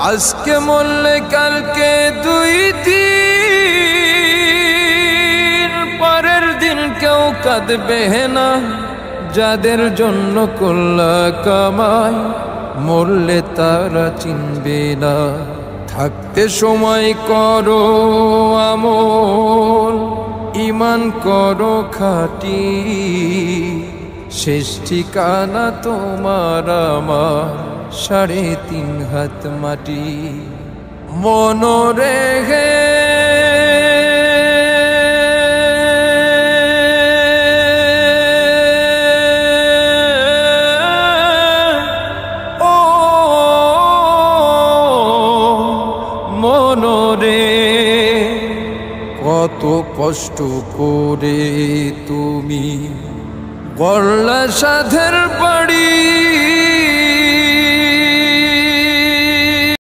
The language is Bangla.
আজকে মরলে কালকে দুই দিন, পরের দিন কেউ কাঁদবে না। যাদের জন্য করলা কামাই, মরলে তারা চিনবে না। থাকতে সময় করো আমল, ঈমান করো খাঁটি, শেষ ঠিকানা তোমার আমার 3.5 হাত মাটি। মনরে হে মনরে, কত কষ্ট করে তুমি গড়লা সাধের বাড়ি।